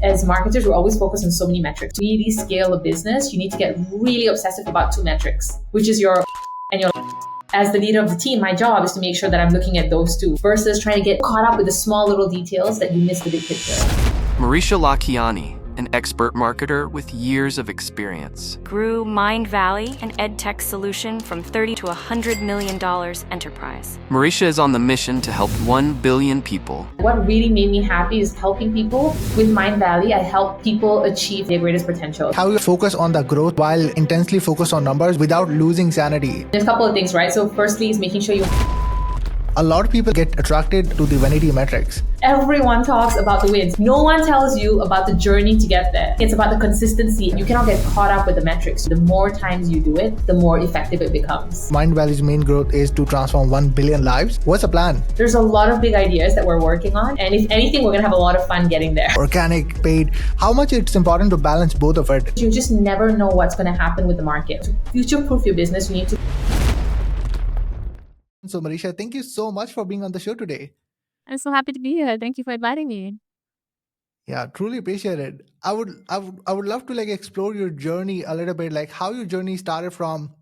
As marketers, we're always focused on so many metrics. To really scale a business, you need to get really obsessive about two metrics, which is your and your. As the leader of the team, my job is to make sure that I'm looking at those two versus trying to get caught up with the small little details that you miss the big picture. Marisha Lakhiani, an expert marketer with years of experience, grew Mindvalley, an edtech solution from $30 to $100 million enterprise. Marisha is on the mission to help 1 billion people. What really made me happy is helping people. With Mindvalley, I help people achieve their greatest potential. How you focus on the growth while intensely focus on numbers without losing sanity. There's a couple of things, right? So firstly is making sure you... A lot of people get attracted to the vanity metrics. Everyone talks about the wins. No one tells you about the journey to get there. It's about the consistency. You cannot get caught up with the metrics. The more times you do it, the more effective it becomes. Mindvalley's main growth is to transform 1 billion lives. What's the plan? There's a lot of big ideas that we're working on. And if anything, we're going to have a lot of fun getting there. Organic, paid. How much it's important to balance both of it? You just never know what's going to happen with the market. To future-proof your business, you need to... So Marisha, thank you so much for being on the show today. I'm so happy to be here. Thank you for inviting me. Yeah, truly appreciate it. I would love to like explore your journey a little bit, like how your journey started from.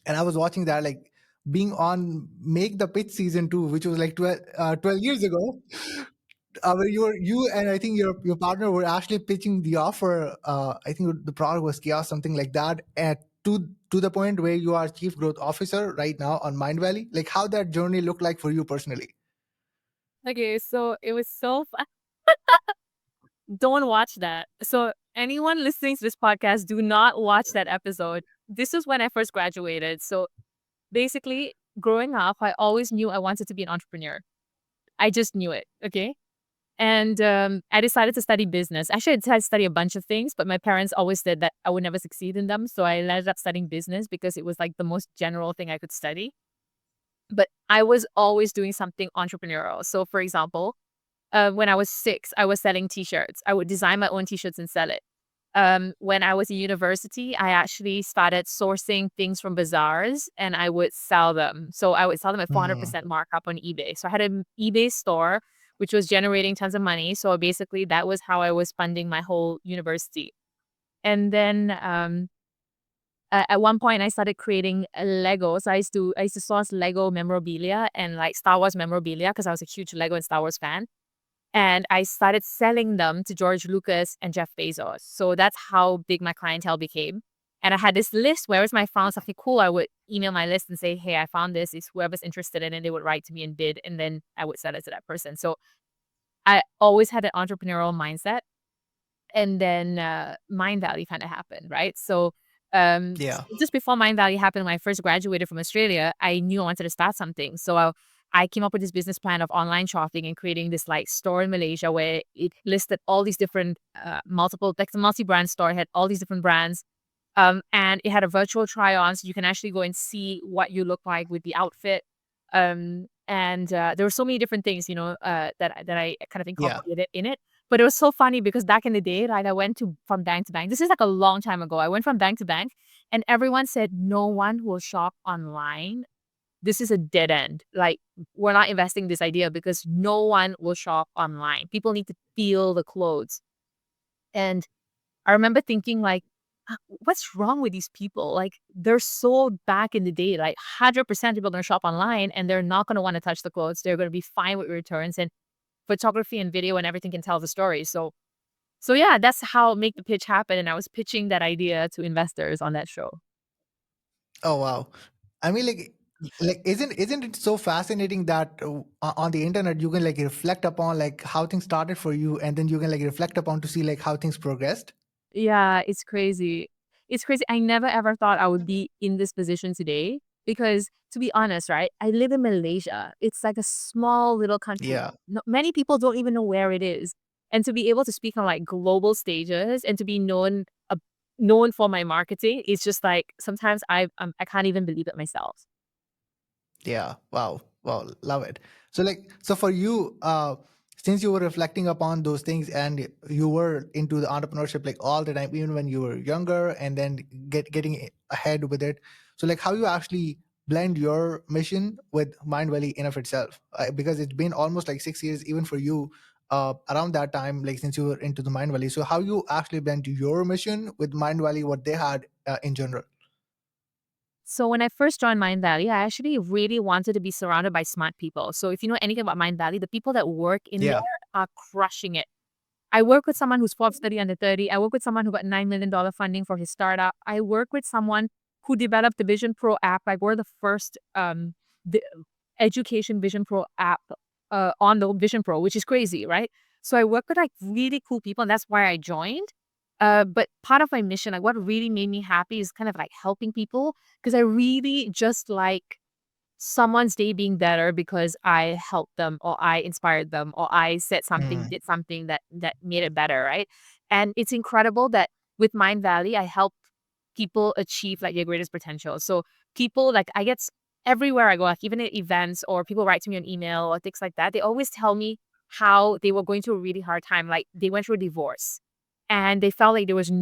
And I was watching that, like being on Make the Pitch season 2, which was like 12 years ago. Where you and I think your partner were actually pitching the offer. I think the product was Chaos, something like that. At to the point where you are Chief Growth Officer right now on Mindvalley. Like how that journey looked like for you personally. Okay, so it was so fun. Don't watch that. So anyone listening to this podcast, do not watch that episode. This is when I first graduated. So basically, growing up, I always knew I wanted to be an entrepreneur. I just knew it. Okay. And I decided to study business. Actually, I decided to study a bunch of things, but my parents always said that I would never succeed in them. So I ended up studying business because it was like the most general thing I could study. But I was always doing something entrepreneurial. So for example, when I was 6, I was selling t-shirts. I would design my own t-shirts and sell it. When I was in university, I actually started sourcing things from bazaars and I would sell them. So I would sell them at 400% markup on eBay. So I had an eBay store, which was generating tons of money. So basically that was how I was funding my whole university. And then at one point I started creating Legos. I used to source Lego memorabilia and like Star Wars memorabilia because I was a huge Lego and Star Wars fan. And I started selling them to George Lucas and Jeff Bezos. So that's how big my clientele became. And I had this list where if I found something cool, I would email my list and say, hey, I found this. It's whoever's interested in it. They would write to me and bid. And then I would sell it to that person. So I always had an entrepreneurial mindset. And then Mindvalley kind of happened, right? So just before Mindvalley happened, when I first graduated from Australia, I knew I wanted to start something. So I came up with this business plan of online shopping and creating this like store in Malaysia where it listed all these different like the multi-brand store. It had all these different brands. And it had a virtual try-on, so you can actually go and see what you look like with the outfit. And there were so many different things, that I kind of incorporated in it. But it was so funny because back in the day, right, I went from bank to bank. This is like a long time ago. I went from bank to bank and everyone said, no one will shop online. This is a dead end. Like, we're not investing in this idea because no one will shop online. People need to feel the clothes. And I remember thinking like, what's wrong with these people? Like, they're so back in the day, like 100% people are going to shop online and they're not going to want to touch the clothes. They're going to be fine with returns, and photography and video and everything can tell the story. So yeah, that's how Make the Pitch happened. And I was pitching that idea to investors on that show. Oh, wow. I mean, like isn't it so fascinating that on the internet you can like reflect upon like how things started for you, and then you can like reflect upon to see like how things progressed? Yeah, it's crazy. It's crazy. I never ever thought I would be in this position today because, to be honest, right, I live in Malaysia. It's like a small little country. Yeah. Many people don't even know where it is. And to be able to speak on like global stages and to be known for my marketing, it's just like sometimes I can't even believe it myself. Yeah. Wow. Love it. So for you, since you were reflecting upon those things and you were into the entrepreneurship like all the time, even when you were younger, and then getting ahead with it. So like how you actually blend your mission with Mindvalley in of itself, because it's been almost like 6 years, even for you, around that time, like since you were into the Mindvalley. So how you actually went to your mission with Mindvalley, what they had in general? So when I first joined Mindvalley, I actually really wanted to be surrounded by smart people. So if you know anything about Mindvalley, the people that work in there Yeah. are crushing it. I work with someone who's Forbes 30 under 30. I work with someone who got $9 million funding for his startup. I work with someone who developed the Vision Pro app. Like we're the first the education Vision Pro app on the Vision Pro, which is crazy, right? So I work with like really cool people, and that's why I joined. But part of my mission, like what really made me happy is kind of like helping people because I really just like someone's day being better because I helped them or I inspired them or I said something, Mm. did something that made it better, right? And it's incredible that with Mind Valley, I help people achieve like their greatest potential. So people like I get everywhere I go, like even at events or people write to me on email or things like that, they always tell me how they were going through a really hard time. Like they went through a divorce and they felt like there was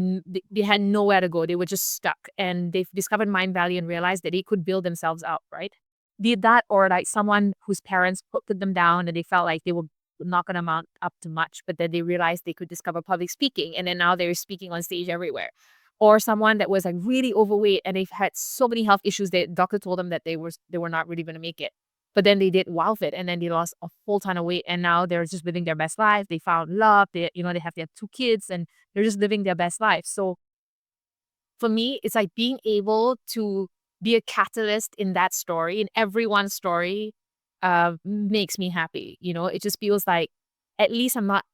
they had nowhere to go. They were just stuck and they've discovered Mind Valley and realized that they could build themselves up, right? Be it that or like someone whose parents put them down and they felt like they were not going to amount up to much, but then they realized they could discover public speaking and then now they're speaking on stage everywhere. Or someone that was like really overweight and they've had so many health issues that doctor told them that they were not really going to make it. But then they did wow fit and then they lost a full ton of weight and now they're just living their best life. They found love. They have 2 kids and they're just living their best life. So for me, it's like being able to be a catalyst in that story, in everyone's story, makes me happy. It just feels like at least I'm not,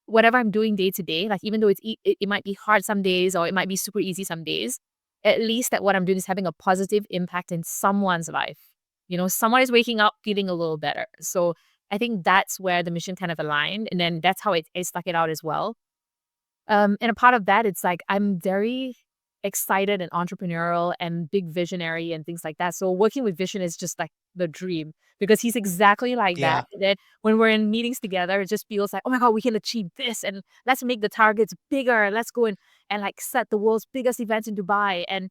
whatever I'm doing day to day, like even though it might be hard some days or it might be super easy some days, at least that what I'm doing is having a positive impact in someone's life. Someone is waking up feeling a little better. So I think that's where the mission kind of aligned. And then that's how I stuck it out as well. And a part of that, it's like I'm very excited and entrepreneurial and big visionary and things like that. So working with Vision is just like the dream because he's exactly like Yeah. that. That when we're in meetings together, it just feels like, oh my God, we can achieve this and let's make the targets bigger. Let's go and like set the world's biggest event in Dubai. And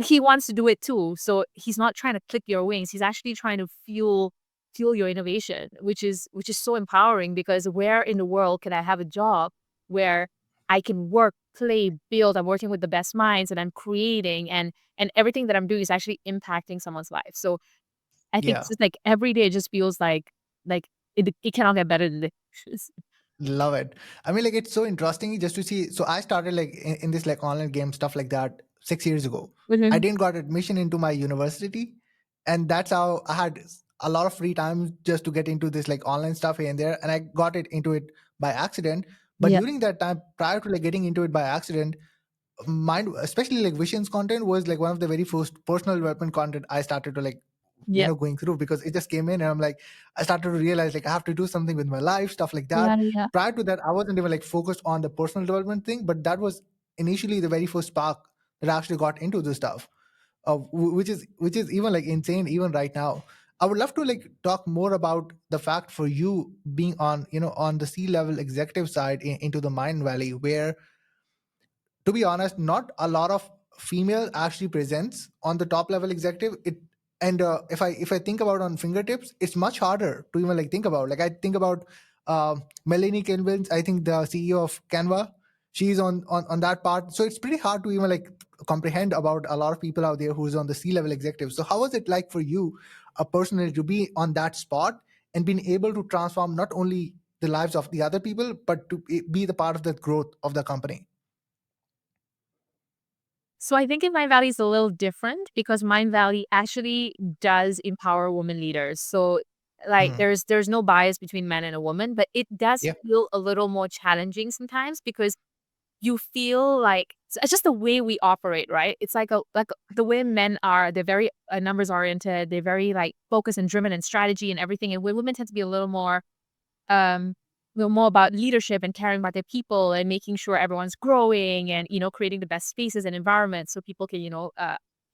he wants to do it too. So he's not trying to clip your wings. He's actually trying to fuel your innovation, which is so empowering because where in the world can I have a job where I can work, play, build. I'm working with the best minds and I'm creating and everything that I'm doing is actually impacting someone's life. So I think it's Yeah. just like every day it just feels like it cannot get better than this. Love it. I mean, like, it's so interesting just to see. So I started like in this like online game stuff like that 6 years ago. I Mhm. didn't got admission into my university, and that's how I had a lot of free time just to get into this like online stuff here and there. And I got it into it by accident. But Yeah. during that time, prior to like getting into it by accident, especially like Vision's content was like one of the very first personal development content I started to like Yeah. going through because it just came in and I'm like I started to realize like I have to do something with my life, stuff like that. Yeah. Yeah. Prior to that I wasn't even like focused on the personal development thing, but that was initially the very first spark that I actually got into this stuff, which is even like insane even right now. I would love to like talk more about the fact for you being on on the C-level executive side into the Mindvalley, where to be honest, not a lot of female actually presents on the top level executive. It and if I think about on fingertips, it's much harder to even like think about. Like I think about Melanie Kinvins, I think the CEO of Canva. She's on that part, so it's pretty hard to even like comprehend about a lot of people out there who's on the C-level executive. So how was it like for you, personally, to be on that spot and being able to transform not only the lives of the other people, but to be the part of the growth of the company? So I think in Mind Valley is a little different because Mind Valley actually does empower women leaders. So like Mhm. there's no bias between men and a woman, but it does Yeah. feel a little more challenging sometimes because you feel like it's just the way we operate, right? It's like the way men are. They're very numbers oriented. They're very like focused and driven and strategy and everything. And women tend to be um, a little more about leadership and caring about their people and making sure everyone's growing and creating the best spaces and environments so people can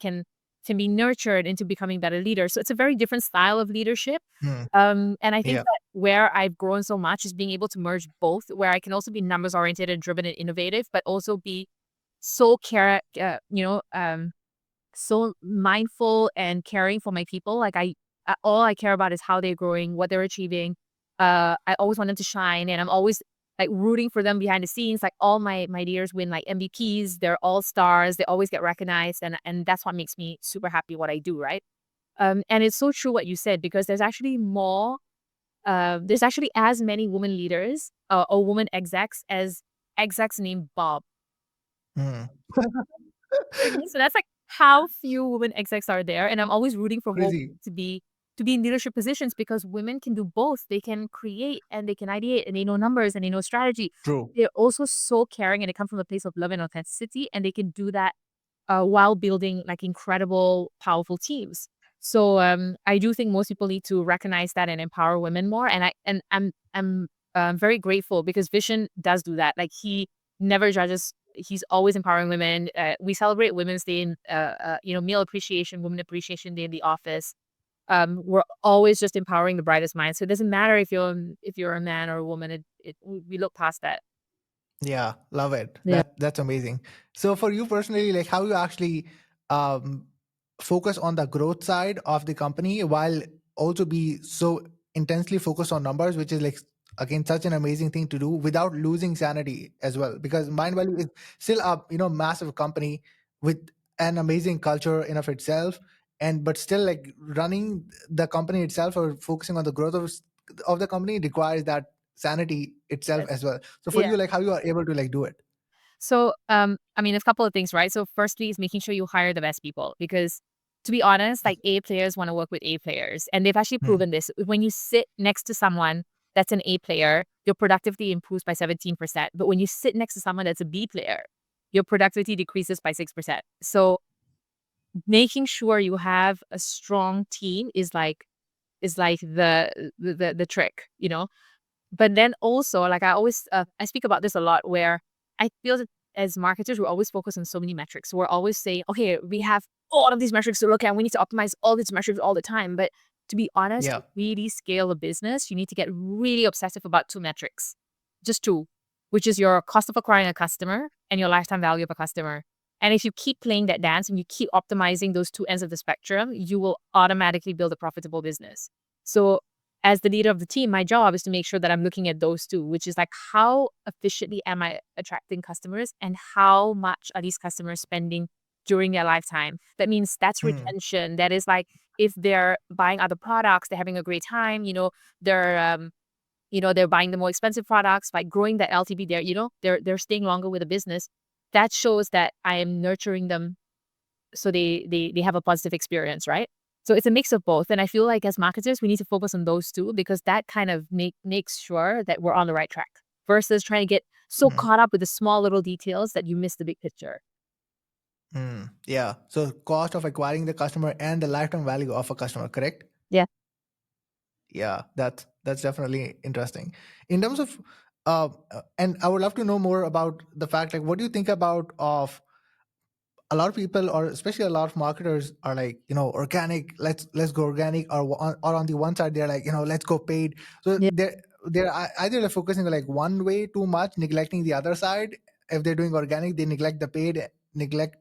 can can be nurtured into becoming better leaders. So it's a very different style of leadership. Mm. And I think Yeah. that where I've grown so much is being able to merge both, where I can also be numbers oriented and driven and innovative, but also be so so mindful and caring for my people. Like all I care about is how they're growing, what they're achieving, I always want them to shine, and I'm always like rooting for them behind the scenes. Like all my dears win like MVPs, they're all stars, they always get recognized, and that's what makes me super happy what I do, right? And it's so true what you said, because there's actually as many women leaders or women execs as execs named Bob. Mm. Okay, so that's like how few women execs are there, and I'm always rooting for more Crazy. to be in leadership positions, because women can do both. They can create and they can ideate, and they know numbers and they know strategy. True. They're also so caring, and they come from a place of love and authenticity, and they can do that while building like incredible, powerful teams. So I do think most people need to recognize that and empower women more. And I'm very grateful, because Vision does do that. Like he never judges. He's always empowering women. We celebrate Women's Day and Male Appreciation, Women Appreciation Day in the office. We're always just empowering the brightest minds. So it doesn't matter if you're a man or a woman. We look past that. Yeah, love it. Yeah. That's amazing. So for you personally, like how you actually um focus on the growth side of the company while also be so intensely focused on numbers, which is like again such an amazing thing to do without losing sanity as well. Because Mindvalley is still a massive company with an amazing culture in of itself, and but still like running the company itself or focusing on the growth of the company requires that sanity itself Yes. as well. So for Yeah. you, like how you are able to like do it? So, I mean, there's a couple of things, right? So, firstly, is making sure you hire the best people, because, to be honest, like A players want to work with A players, and they've actually Hmm. proven this. When you sit next to someone that's an A player, your productivity improves by 17%. But when you sit next to someone that's a B player, your productivity decreases by 6%. So, making sure you have a strong team is like the trick, you know. But then also, like I always, I speak about this a lot, where I feel that as marketers, we're always focused on so many metrics. We're always saying, okay, we have all of these metrics to look at. We need to optimize all these metrics all the time. But to be honest, Yeah. to really scale a business, you need to get really obsessive about two metrics, just two, which is your cost of acquiring a customer and your lifetime value of a customer. And if you keep playing that dance and you keep optimizing those two ends of the spectrum, you will automatically build a profitable business. So as the leader of the team, my job is to make sure that I'm looking at those two, which is like how efficiently am I attracting customers and how much are these customers spending during their lifetime. That means that's Hmm. retention. That is like if they're buying other products, they're having a great time, they're buying the more expensive products, by growing that LTV, they're staying longer with the business. That shows that I am nurturing them so they have a positive experience, right? So it's a mix of both. And I feel like as marketers, we need to focus on those two, because that kind of makes sure that we're on the right track versus trying to get so Hmm. caught up with the small little details that you miss the big picture. Hmm. Yeah. So cost of acquiring the customer and the lifetime value of a customer, correct? Yeah. Yeah, that's definitely interesting. In terms of and I would love to know more about the fact, like what do you think about of a lot of people, or especially a lot of marketers, are like, organic, let's go organic, or on the one side they're like, let's go paid. So Yeah. they're either like focusing on like one way too much, neglecting the other side. If they're doing organic, they neglect the paid, neglect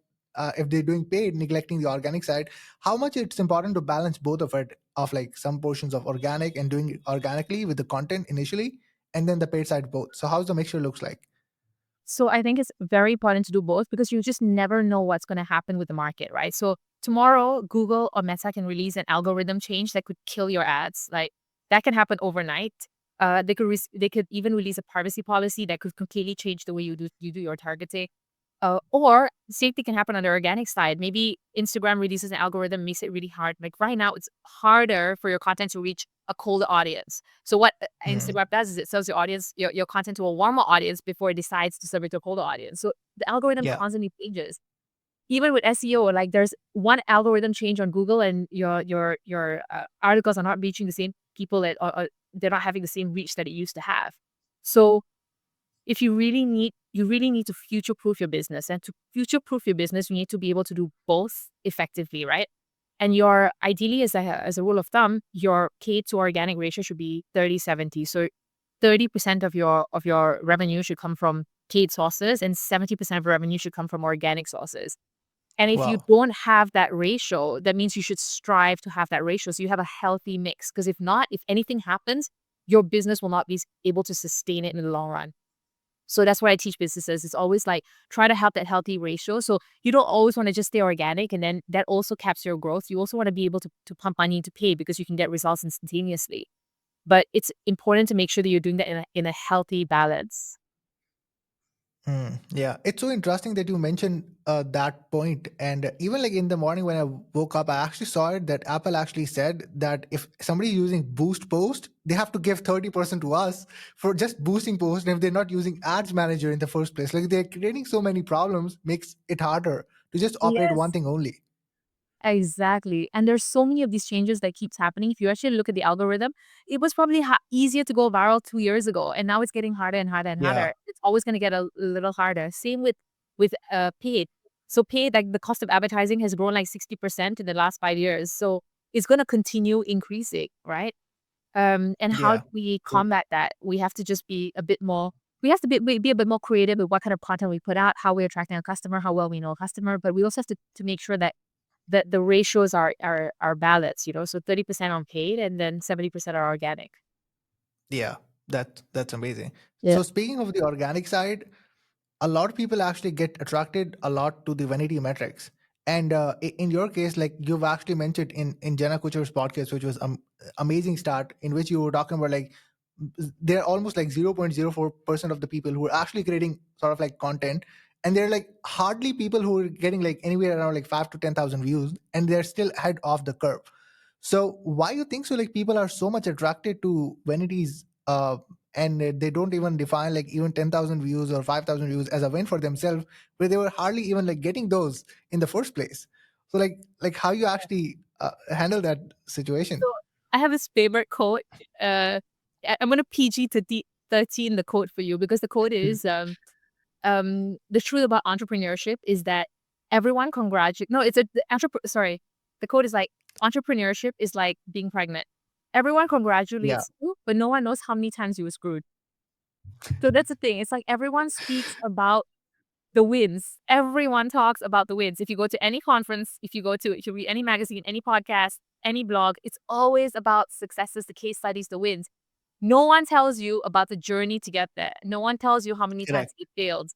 if they're doing paid, neglecting the organic side. How much it's important to balance both of it, of like some portions of organic and doing it organically with the content initially, and then the paid side both. So how's the mixture looks like? So I think it's very important to do both, because you just never know what's going to happen with the market, right? So tomorrow, Google or Meta can release an algorithm change that could kill your ads. Like that can happen overnight. They could even release a privacy policy that could completely change the way you do your targeting. Or same thing can happen on the organic side. Maybe Instagram releases an algorithm, makes it really hard. Like right now, it's harder for your content to reach a colder audience. So what Hmm. Instagram does is it serves your content to a warmer audience before it decides to serve it to a colder audience. So the algorithm Yeah. constantly changes. Even with SEO, like there's one algorithm change on Google, and your articles are not reaching the same people or they're not having the same reach that it used to have. So if you really need to future proof your business, and to future proof your business you need to be able to do both effectively, right? And your ideally, as a rule of thumb, your paid to organic ratio should be 30-70. So 30% of your revenue should come from paid sources, and 70% of revenue should come from organic sources. And if you Wow. don't have that ratio, that means you should strive to have that ratio, so you have a healthy mix. Because if not, if anything happens, your business will not be able to sustain it in the long run. So that's what I teach businesses. It's always like try to have that healthy ratio. So you don't always want to just stay organic, and then that also caps your growth. You also want to be able to pump money into pay because you can get results instantaneously. But it's important to make sure that you're doing that in a healthy balance. Yeah, it's so interesting that you mentioned that point. And even like in the morning when I woke up, I actually saw it that Apple actually said that if somebody is using Boost Post, they have to give 30% to us for just boosting post. And if they're not using Ads Manager in the first place, like they're creating so many problems, makes it harder to just operate one Yes. thing only. Exactly. And there's so many of these changes that keeps happening. If you actually look at the algorithm, it was probably easier to go viral 2 years ago, and now it's getting harder and harder and Yeah, harder. It's always going to get a little harder. Same with paid. So paid, like the cost of advertising has grown like 60% in the last 5 years. So it's going to continue increasing, right? And how yeah, do we true. combat that? We have to just be a bit more. We have to be a bit more creative with what kind of content we put out, how we're attracting a customer, how well we know a customer. But we also have to make sure that the ratios are balanced, so 30% on paid and then 70% are organic. Yeah, that's amazing. Yeah. So speaking of the organic side, a lot of people actually get attracted a lot to the vanity metrics. And in your case, like you've actually mentioned in Jenna Kucher's podcast, which was amazing start, in which you were talking about like they're almost like 0.04% of the people who are actually creating sort of like content, and they're like hardly people who are getting like anywhere around like 5 to 10,000 views, and they're still ahead of the curve. So why you think so? Like people are so much attracted to vanities, and they don't even define like even 10,000 views or 5,000 views as a win for themselves, where they were hardly even like getting those in the first place. So like how you actually handle that situation? So I have this favorite quote. I'm gonna PG to 13 the quote for you, because the quote is the truth about entrepreneurship is that everyone congratulate no it's a the sorry, the quote is like, entrepreneurship is like being pregnant. Everyone Yeah, congratulates you, but no one knows how many times you were screwed. So that's the thing. It's like everyone speaks about the wins. Everyone talks about the wins. If you go to any conference, if you read any magazine, any podcast, any blog, it's always about successes, the case studies, the wins. No one tells you about the journey to get there. No one tells you how many times correct, it failed.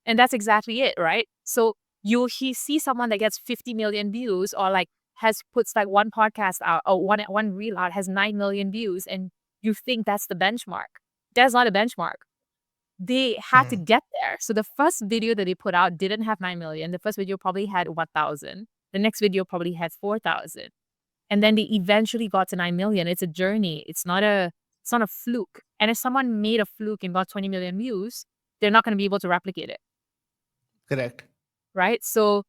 And that's exactly it, right? So you see someone that gets 50 million views, or like puts like one podcast out, or one reel out has 9 million views, and you think that's the benchmark. That's not a benchmark. They had to mm, get there. So the first video that they put out didn't have 9 million. The first video probably had 1,000. The next video probably had 4,000. And then they eventually got to 9 million. It's a journey. It's not a fluke. And if someone made a fluke and got 20 million views, they're not going to be able to replicate it. correct. Right? So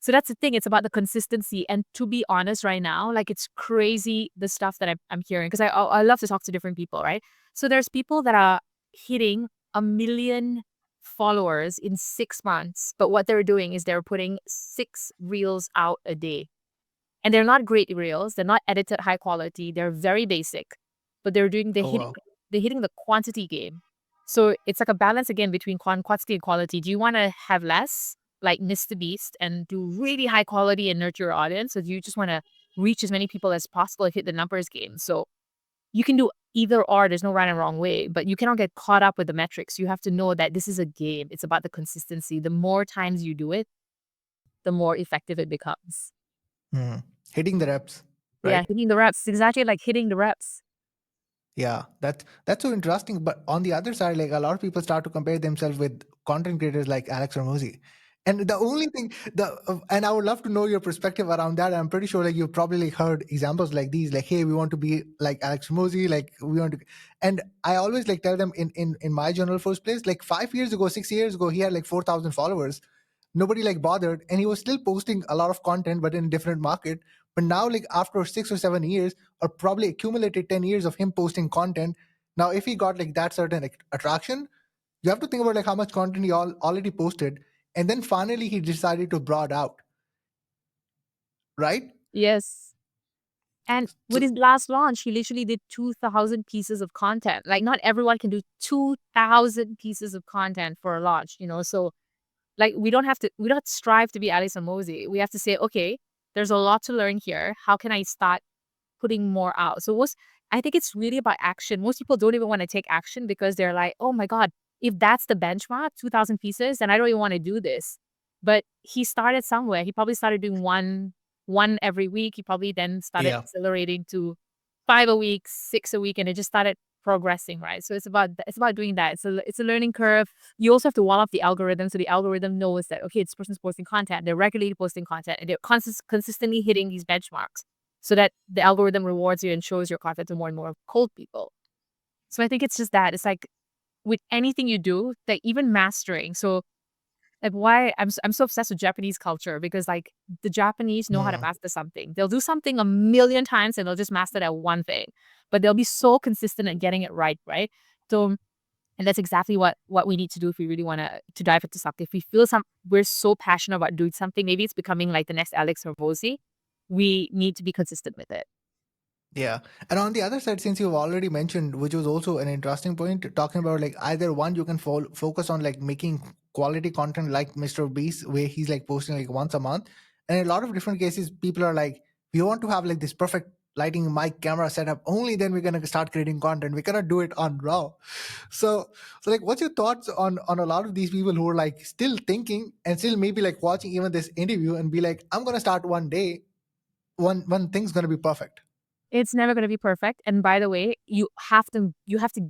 that's the thing. It's about the consistency. And to be honest, right now, like it's crazy the stuff that I'm hearing, because I love to talk to different people, right? So there's people that are hitting 1 million followers in 6 months, but what they're doing is they're putting 6 reels out a day. And they're not great reels. They're not edited high quality. They're very basic, but Oh wow. they're hitting the quantity game. So it's like a balance again between quantity and quality. Do you want to have less, like Mr. Beast, and do really high quality and nurture your audience? Or do you just want to reach as many people as possible and hit the numbers game? So you can do either or. There's no right and wrong way, but you cannot get caught up with the metrics. You have to know that this is a game. It's about the consistency. The more times you do it, the more effective it becomes. Mm. Hitting the reps, Yeah, right? hitting the reps. Exactly, like hitting the reps. Yeah, that's so interesting. But on the other side, like a lot of people start to compare themselves with content creators like Alex Ramosi. And the only thing and I would love to know your perspective around that. I'm pretty sure like you've probably like heard examples like these, like, hey, we want to be like Alex Ramosi, like we want to, and I always like tell them in my journal first place, like 5 years ago, 6 years ago, he had like 4,000 followers. Nobody like bothered, and he was still posting a lot of content but in a different market. But now like after 6 or 7 years, or probably accumulated 10 years of him posting content, now if he got like that certain like, attraction, you have to think about like how much content he already posted, and then finally he decided to broad out, right? Yes. And with So his last launch, he literally did 2,000 pieces of content. Like, not everyone can do 2,000 pieces of content for a launch. So, like, we don't strive to be Alice and Mosey. We have to say, okay, there's a lot to learn here. How can I start putting more out? So, I think it's really about action. Most people don't even want to take action because they're like, oh my God, if that's the benchmark, 2,000 pieces, then I don't even want to do this. But he started somewhere. He probably started doing one every week. He probably then started Yeah. accelerating to 5 a week, 6 a week, and it just started progressing, right? So it's about doing that. It's a learning curve. You also have to wall up the algorithm, so the algorithm knows that okay, this person's posting content, they're regularly posting content, and they're consistently hitting these benchmarks, so that the algorithm rewards you and shows your content to more and more cold people. So I think it's just that. It's like with anything you do, like even mastering. So like why I'm so obsessed with Japanese culture because like the Japanese know how to Mm. master something. They'll do something a million times and they'll just master that one thing. But they'll be so consistent at getting it right, right? So and that's exactly what we need to do if we really want to dive into something. If we feel we're so passionate about doing something, maybe it's becoming like the next Alex or Rosie. We need to be consistent with it. Yeah. And on the other side, since you've already mentioned, which was also an interesting point, talking about like either one, you can focus on like making quality content like Mr. Beast, where he's like posting like once a month. And in a lot of different cases, people are like, we want to have like this perfect lighting mic camera setup. Only then we're gonna start creating content. We cannot do it on raw. So like what's your thoughts on a lot of these people who are like still thinking and still maybe like watching even this interview and be like, I'm gonna start one day, one thing's gonna be perfect. It's never going to be perfect. And by the way, you have to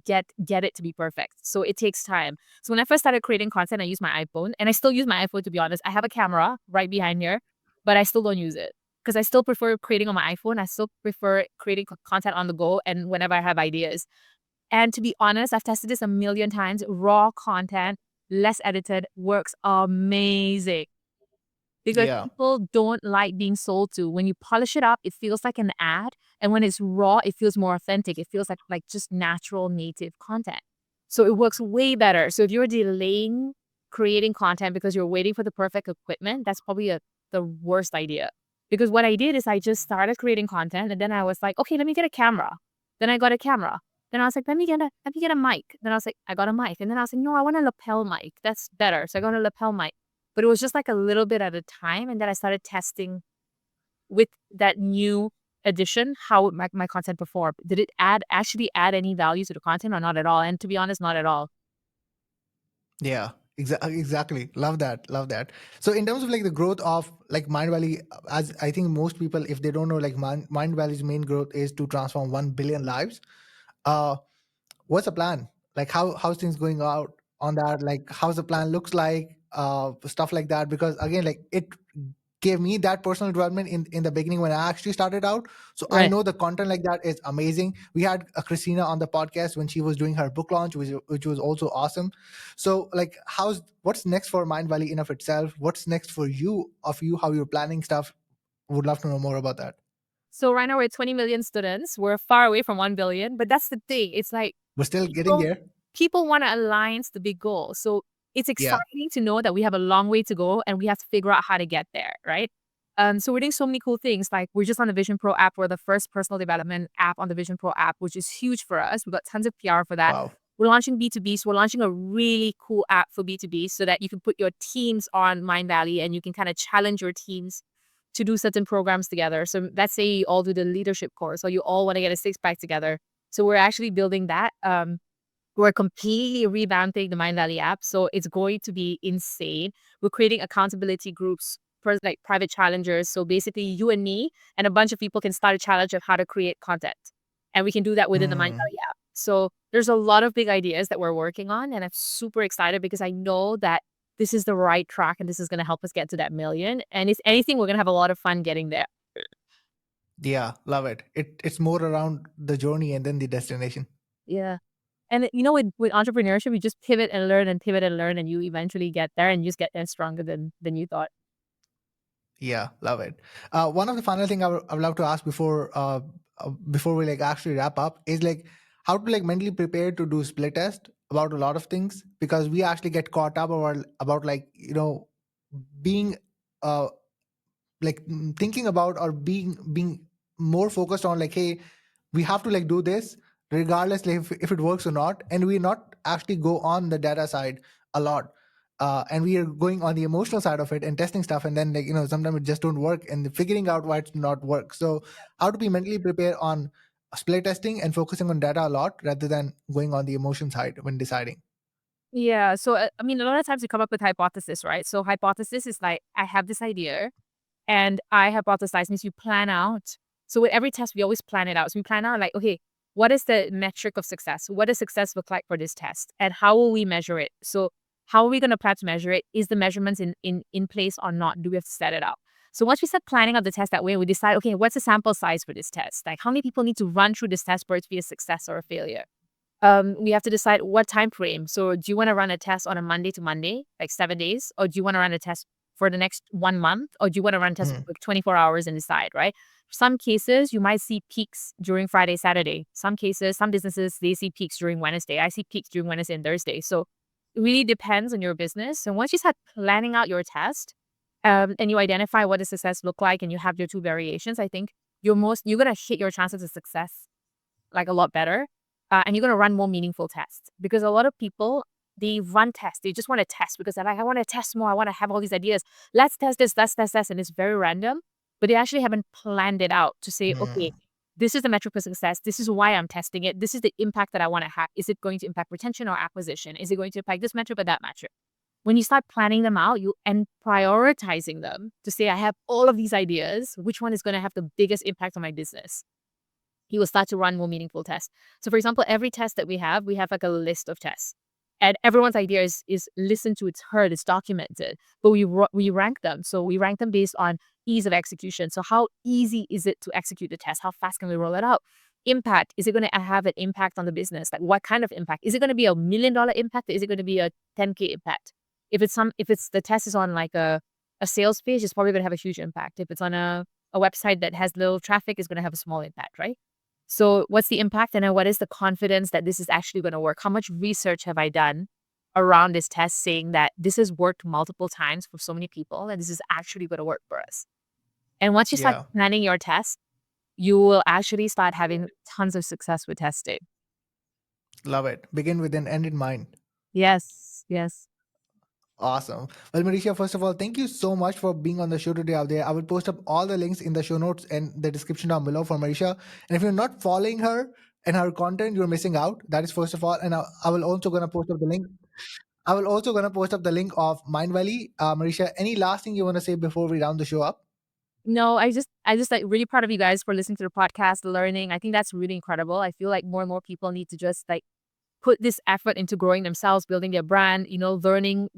get it to be perfect. So it takes time. So when I first started creating content, I used my iPhone, and I still use my iPhone to be honest. I have a camera right behind here, but I still don't use it because I still prefer creating on my iPhone. I still prefer creating content on the go and whenever I have ideas. And to be honest, I've tested this a million times. Raw content, less edited, works amazing because Yeah. people don't like being sold to. When you polish it up, it feels like an ad, and when it's raw, it feels more authentic. It feels like just natural native content. So it works way better. So if you're delaying creating content because you're waiting for the perfect equipment, that's probably the worst idea. Because what I did is I just started creating content, and then I was like, okay, let me get a camera. Then I got a camera. Then I was like, let me get a mic. Then I was like, I got a mic. And then I was like, no, I want a lapel mic. That's better. So I got a lapel mic. But it was just like a little bit at a time. And then I started testing with that new addition how would my content perform. Did it actually add any value to the content or not at all? And to be honest, not at all. Yeah, exactly. Love that. Love that. So in terms of like the growth of like Mindvalley, as I think most people, if they don't know, like Mindvalley's main growth is to transform 1 billion lives. Uh, what's the plan? Like how's things going out on that? Like how's the plan looks like? Stuff like that. Because again, like it gave me that personal development in the beginning when I actually started out. So I Right. know the content like that is amazing. We had Christina on the podcast when she was doing her book launch, which was also awesome. So like what's next for Mind Valley in of itself? What's next for you, how you're planning stuff? Would love to know more about that. So right now we're 20 million students. We're far away from 1 billion, but that's the thing. It's like We're still getting people there. people want to align to the big goal. So it's Yeah. exciting to know that we have a long way to go and we have to figure out how to get there, right? So we're doing so many cool things. Like we're just on the Vision Pro app. We're the first personal development app on the Vision Pro app, which is huge for us. We've got tons of PR for that. Wow. We're launching B2B. So we're launching a really cool app for B2B so that you can put your teams on Mindvalley and you can kind of challenge your teams to do certain programs together. So let's say you all do the leadership course or you all want to get a six pack together. So we're actually building that. We're completely revamping the Mind Valley app. So it's going to be insane. We're creating accountability groups for like private challengers. So basically you and me and a bunch of people can start a challenge of how to create content. And we can do that within the Mind Mm. Valley app. So there's a lot of big ideas that we're working on. And I'm super excited because I know that this is the right track and this is going to help us get to that million. And if anything, we're going to have a lot of fun getting there. Yeah, love it. It's more around the journey and then the destination. Yeah. And with entrepreneurship, you just pivot and learn and pivot and learn, and you eventually get there and you just get there stronger than you thought. Yeah, love it. One of the final thing I would love to ask before we like actually wrap up is like how to like mentally prepare to do split test about a lot of things, because we actually get caught up about like being uh like thinking about or being more focused on like, hey, we have to like do this regardless like if it works or not, and we not actually go on the data side a lot, and we are going on the emotional side of it and testing stuff, and then like sometimes it just don't work and figuring out why it's not work. So how to be mentally prepared on split testing and focusing on data a lot rather than going on the emotion side when deciding. Yeah. So, I mean, a lot of times you come up with hypothesis, right? So hypothesis is like, I have this idea and I hypothesize means you plan out. So with every test, we always plan it out. So we plan out like, okay, what is the metric of success? What does success look like for this test? And how will we measure it? So how are we going to plan to measure it? Is the measurements in place or not? Do we have to set it out? So once we start planning out the test that way, we decide, okay, what's the sample size for this test? Like how many people need to run through this test for it to be a success or a failure? We have to decide what time frame. So do you want to run a test on a Monday to Monday, like 7 days? Or do you want to run a test for the next 1 month? Or do you want to run a test for like 24 hours and decide, right? Some cases, you might see peaks during Friday, Saturday. Some cases, some businesses, they see peaks during Wednesday. I see peaks during Wednesday and Thursday. So it really depends on your business. And once you start planning out your test and you identify what does success look like and you have your two variations, I think you're going to hit your chances of success like a lot better. And you're going to run more meaningful tests because a lot of people, they run tests. They just want to test because they're like, I want to test more. I want to have all these ideas. Let's test this, let's test this. And it's very random, but they actually haven't planned it out to say, okay, this is the metric for success. This is why I'm testing it. This is the impact that I want to have. Is it going to impact retention or acquisition? Is it going to impact this metric or that metric? When you start planning them out, you and prioritizing them to say, I have all of these ideas. Which one is going to have the biggest impact on my business? He will start to run more meaningful tests. So for example, every test that we have like a list of tests. And everyone's idea is listened to, it's heard, it's documented. But we rank them. So we rank them based on ease of execution. So how easy is it to execute the test? How fast can we roll it out? Impact, is it going to have an impact on the business? Like what kind of impact? Is it going to be $1 million impact or is it going to be a 10K impact? If it's the test is on like a sales page, it's probably going to have a huge impact. If it's on a website that has little traffic, it's going to have a small impact, right? So what's the impact and what is the confidence that this is actually going to work? How much research have I done around this test saying that this has worked multiple times for so many people and this is actually going to work for us? And once you start planning your test, you will actually start having tons of success with testing. Love it. Begin with an end in mind. Yes, yes. Awesome. Well, Marisha, first of all, thank you so much for being on the show today out there. I will post up all the links in the show notes and the description down below for Marisha. And if you're not following her and her content, you're missing out. That is first of all. And I will also going to post up the link. I will also going to post up the link of Mindvalley. Marisha, any last thing you want to say before we round the show up? No, I just like really proud of you guys for listening to the podcast, learning. I think that's really incredible. I feel like more and more people need to just like put this effort into growing themselves, building their brand, learning,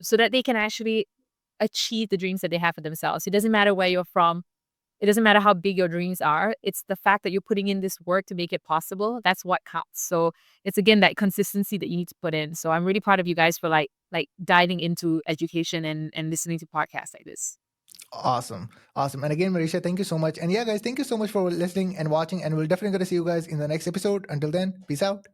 so that they can actually achieve the dreams that they have for themselves. It doesn't matter where you're from. It doesn't matter how big your dreams are. It's the fact that you're putting in this work to make it possible. That's what counts. So it's again that consistency that you need to put in. So I'm really proud of you guys for like diving into education and listening to podcasts like this. Awesome. And again, Marisha, thank you so much. And yeah, guys, thank you so much for listening and watching. And we'll definitely going to see you guys in the next episode. Until then, peace out.